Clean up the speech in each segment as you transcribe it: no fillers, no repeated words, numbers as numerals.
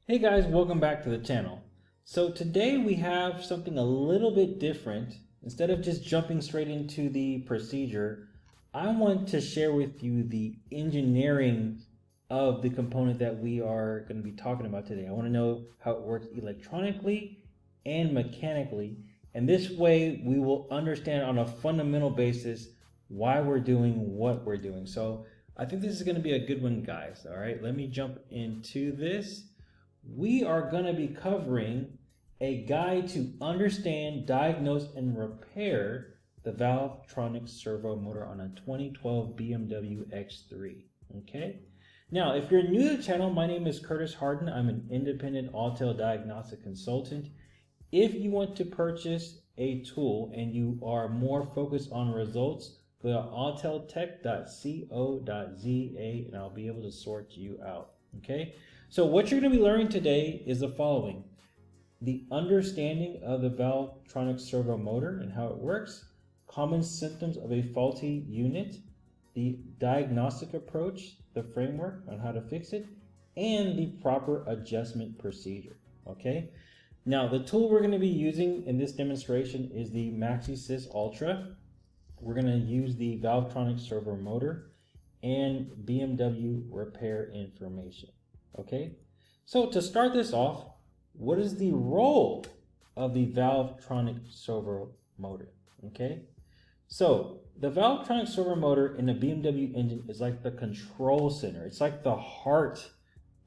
Hey guys, welcome back to the channel. So today we have something a little bit different. Instead of just jumping straight into the procedure, I want to share with you the engineering of the component that we are going to be talking about today. I want to know how it works electronically and mechanically, and this way we will understand on a fundamental basis why we're doing what we're doing. So I think this is going to be a good one, guys. All right, let me jump into this. We are going to be covering a guide to understand, diagnose, and repair the Valvetronic Servomotor on a 2012 BMW X3. Okay. Now, if you're new to the channel, my name is Curtis Harden. I'm an independent Autel diagnostic consultant. If you want to purchase a tool and you are more focused on results, go to auteltech.co.za and I'll be able to sort you out. Okay. So what you're going to be learning today is the following: the understanding of the Valvetronic Servomotor and how it works, common symptoms of a faulty unit, the diagnostic approach, the framework on how to fix it, and the proper adjustment procedure. Okay. Now the tool we're going to be using in this demonstration is the MaxiSys Ultra. We're going to use the Valvetronic Servomotor and BMW repair information. Okay, so to start this off, what is the role of the Valvetronic Servomotor? Okay, so the Valvetronic Servomotor in the BMW engine is like the control center. It's like the heart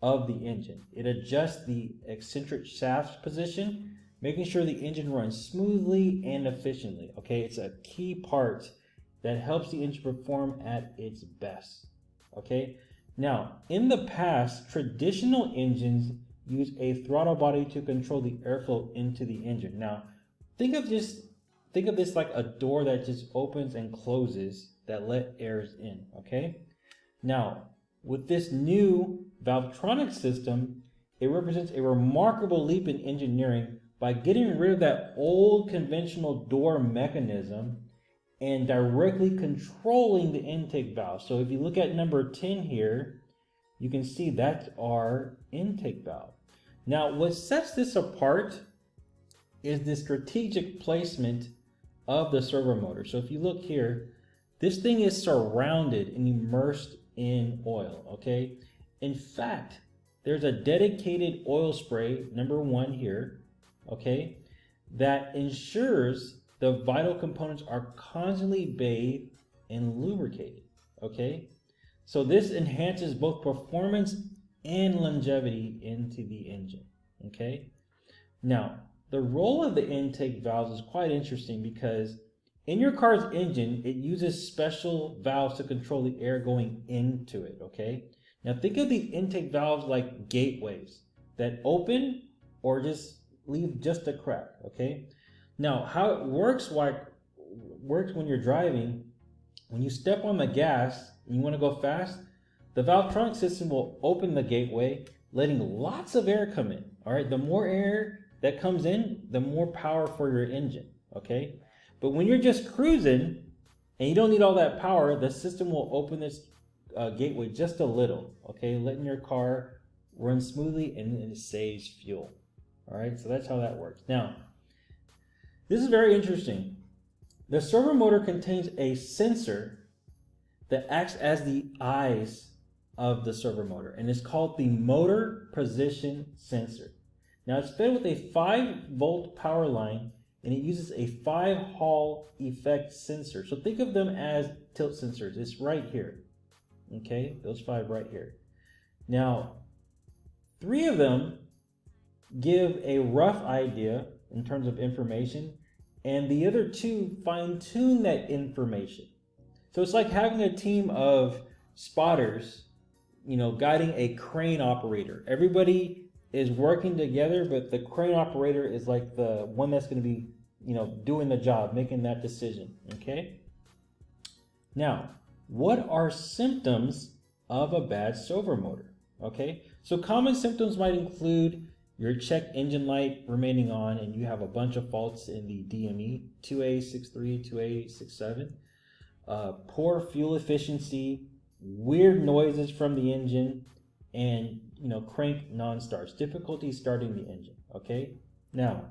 of the engine. It adjusts the eccentric shaft position, making sure the engine runs smoothly and efficiently. Okay, it's a key part that helps the engine perform at its best. Okay. Now, in the past, traditional engines use a throttle body to control the airflow into the engine. Now, think of this like a door that just opens and closes that let airs in, okay? Now, with this new Valvetronic system, it represents a remarkable leap in engineering by getting rid of that old conventional door mechanism and directly controlling the intake valve. So if you look at number 10 here, you can see that's our intake valve. Now, what sets this apart is the strategic placement of the servomotor. So if you look here, this thing is surrounded and immersed in oil, okay? In fact, there's a dedicated oil spray, number 1 here, okay, that ensures the vital components are constantly bathed and lubricated, okay? So this enhances both performance and longevity into the engine, okay? Now, the role of the intake valves is quite interesting because in your car's engine, it uses special valves to control the air going into it, okay? Now think of the intake valves like gateways that open or just leave just a crack, okay? Now, how it works when you're driving, when you step on the gas and you want to go fast, the Valvetronic system will open the gateway, letting lots of air come in. All right, the more air that comes in, the more power for your engine. Okay, but when you're just cruising and you don't need all that power, the system will open this gateway just a little. Okay, letting your car run smoothly and it saves fuel. All right, so that's how that works. Now, this is very interesting. The servomotor contains a sensor that acts as the eyes of the servomotor, and it's called the motor position sensor. Now it's fed with a 5-volt power line, and it uses a 5-Hall effect sensor. So think of them as tilt sensors. It's right here. Okay, those 5 right here. Now, 3 of them give a rough idea in terms of information, and the other 2 fine-tune that information. So it's like having a team of spotters, you know, guiding a crane operator. Everybody is working together, but the crane operator is like the one that's going to be, you know, doing the job, making that decision, okay? Now, what are symptoms of a bad servomotor? Okay, so common symptoms might include your check engine light remaining on and you have a bunch of faults in the DME, 2A63, 2A67, poor fuel efficiency, weird noises from the engine, and crank non-starts, difficulty starting the engine. Okay, now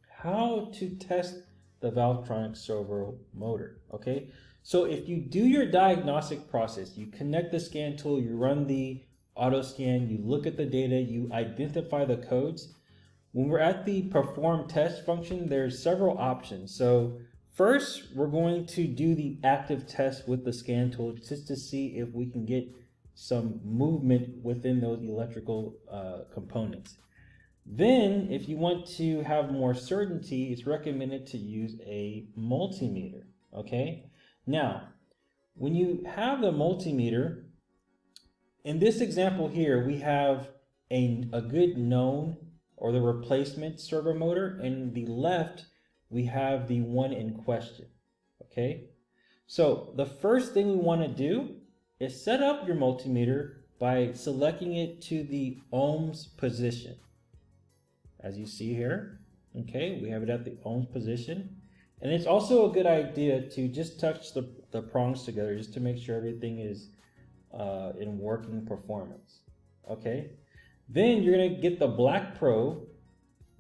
how to test the Valvetronic servo motor. Okay, so if you do your diagnostic process, you connect the scan tool, you run the auto scan, you look at the data, you identify the codes. When we're at the perform test function, there's several options. So first, we're going to do the active test with the scan tool just to see if we can get some movement within those electrical components. Then, if you want to have more certainty, it's recommended to use a multimeter. Okay? Now, when you have the multimeter, in this example here, we have a good known or the replacement servo motor, and the left we have the one in question. Okay, so the first thing we want to do is set up your multimeter by selecting it to the ohms position, as you see here. Okay, we have it at the ohms position, and it's also a good idea to just touch the prongs together just to make sure everything is in working performance. Okay, then you're going to get the black probe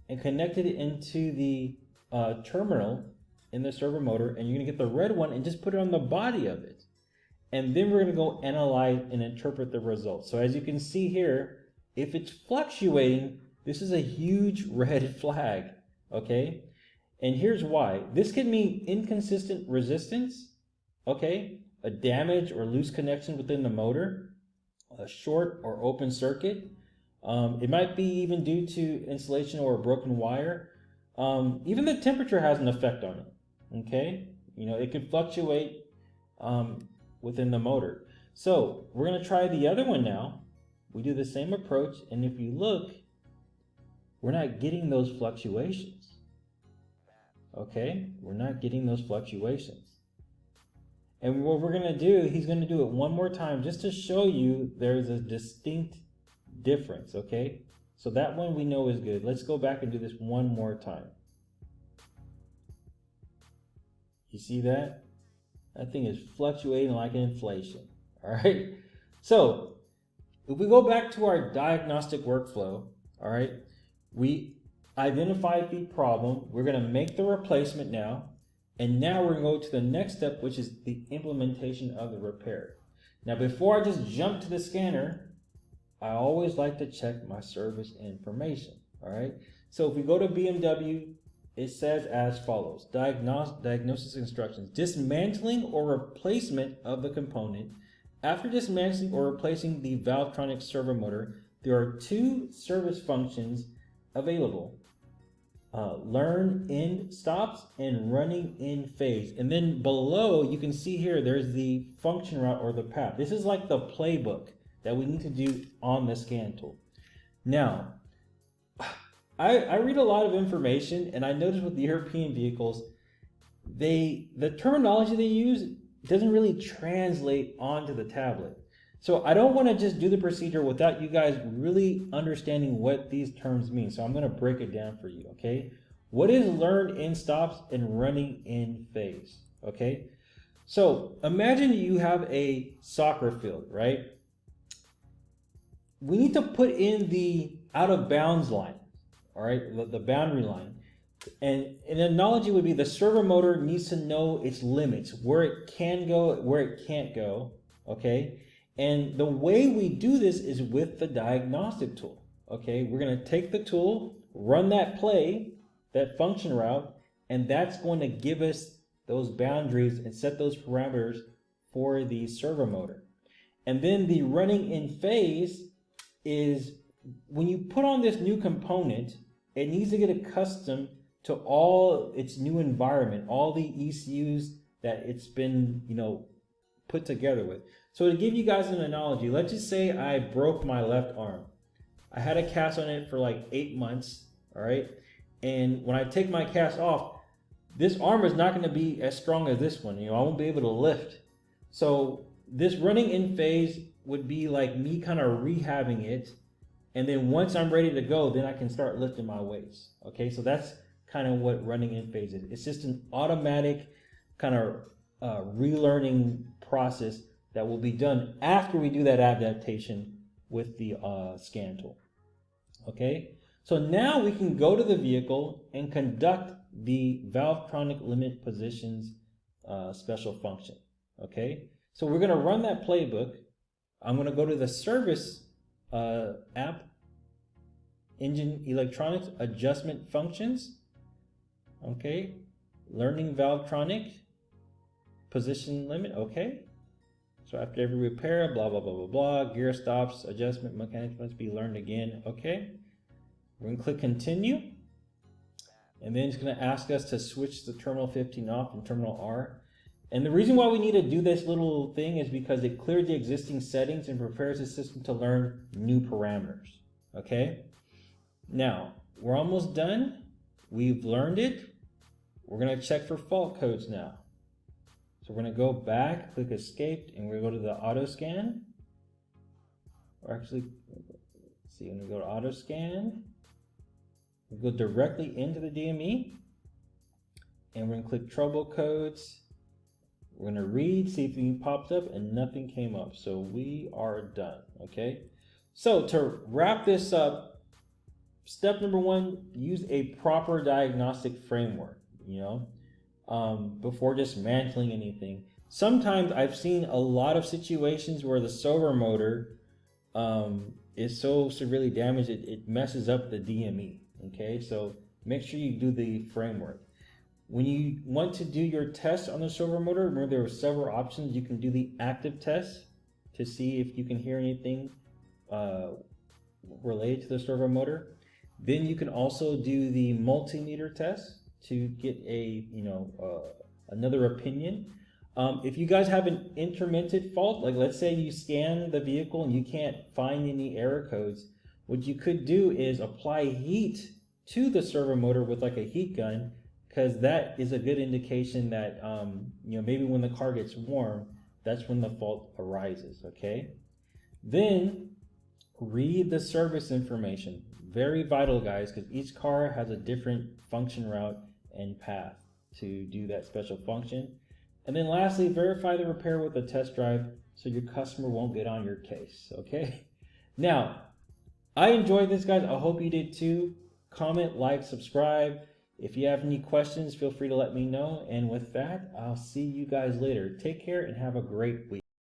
and connect it into the terminal in the servo motor, and you're going to get the red one and just put it on the body of it. And then we're going to go analyze and interpret the results. So as you can see here, if it's fluctuating, this is a huge red flag. Okay, and here's why. This can mean inconsistent resistance, okay, a damage or loose connection within the motor, a short or open circuit. It might be even due to insulation or a broken wire. Even the temperature has an effect on it. Okay, it can fluctuate within the motor. So we're going to try the other one now. We do the same approach, and if you look, we're not getting those fluctuations. Okay, we're not getting those fluctuations. And what we're going to do, he's going to do it one more time just to show you there's a distinct difference. Okay, so that one we know is good. Let's go back and do this one more time. You see that? That thing is fluctuating like inflation. All right, so if we go back to our diagnostic workflow, all right, we identified the problem. We're going to make the replacement now. And now we're going to go to the next step, which is the implementation of the repair. Now, before I just jump to the scanner, I always like to check my service information. All right. So if we go to BMW, it says as follows: diagnosis instructions, dismantling or replacement of the component. After dismantling or replacing the Valvetronic servomotor, there are two service functions available. Learn in stops and running in phase. And then below, you can see here, there's the function route or the path. This is like the playbook that we need to do on the scan tool. Now, I read a lot of information, and I noticed with the European vehicles, the terminology they use doesn't really translate onto the tablet. So I don't want to just do the procedure without you guys really understanding what these terms mean. So I'm going to break it down for you, okay? What is learn in stops and running in phase, okay? So imagine you have a soccer field, right? We need to put in the out of bounds line, all right, the boundary line. And an analogy would be the servo motor needs to know its limits, where it can go, where it can't go, okay? And the way we do this is with the diagnostic tool. Okay, we're going to take the tool, run that play, that function route, and that's going to give us those boundaries and set those parameters for the servo motor. And then the running in phase is when you put on this new component, it needs to get accustomed to all its new environment, all the ECUs that it's been, put together with. So to give you guys an analogy, let's just say I broke my left arm. I had a cast on it for like 8 months, all right? And when I take my cast off, this arm is not going to be as strong as this one. I won't be able to lift. So this running in phase would be like me kind of rehabbing it. And then once I'm ready to go, then I can start lifting my weights. Okay, so that's kind of what running in phase is. It's just an automatic kind of relearning process that will be done after we do that adaptation with the scan tool. Okay, so now we can go to the vehicle and conduct the Valvetronic limit positions special function. Okay, so we're going to run that playbook. I'm going to go to the service app, engine electronics adjustment functions. Okay, learning Valvetronic position limit. Okay, so after every repair, blah blah blah blah blah, gear stops, adjustment mechanics must be learned again. Okay, we're going to click continue, and then it's going to ask us to switch the terminal 15 off from terminal R. And the reason why we need to do this little thing is because it clears the existing settings and prepares the system to learn new parameters. Okay, now we're almost done. We've learned it. We're going to check for fault codes now. So we're going to go back, click escape, and we're going to go to the auto scan. Or actually, let's see, I'm going to go to auto scan. We'll go directly into the DME, and we're going to click trouble codes. We're going to read, see if anything pops up, and nothing came up. So we are done. Okay. So to wrap this up, step number one, use a proper diagnostic framework, before dismantling anything. Sometimes I've seen a lot of situations where the servomotor is so severely damaged it messes up the DME. Okay, so make sure you do the framework. When you want to do your test on the servomotor, remember there are several options. You can do the active test to see if you can hear anything related to the servomotor. Then you can also do the multimeter test to get a another opinion. If you guys have an intermittent fault, like let's say you scan the vehicle and you can't find any error codes, what you could do is apply heat to the servomotor with like a heat gun, because that is a good indication that maybe when the car gets warm, that's when the fault arises. Okay, then read the service information. Very vital, guys, because each car has a different function route and path to do that special function. And then lastly, verify the repair with a test drive so your customer won't get on your case. Okay, now I enjoyed this, guys. I hope you did too. Comment, like, subscribe. If you have any questions, feel free to let me know. And with that, I'll see you guys later. Take care and have a great week.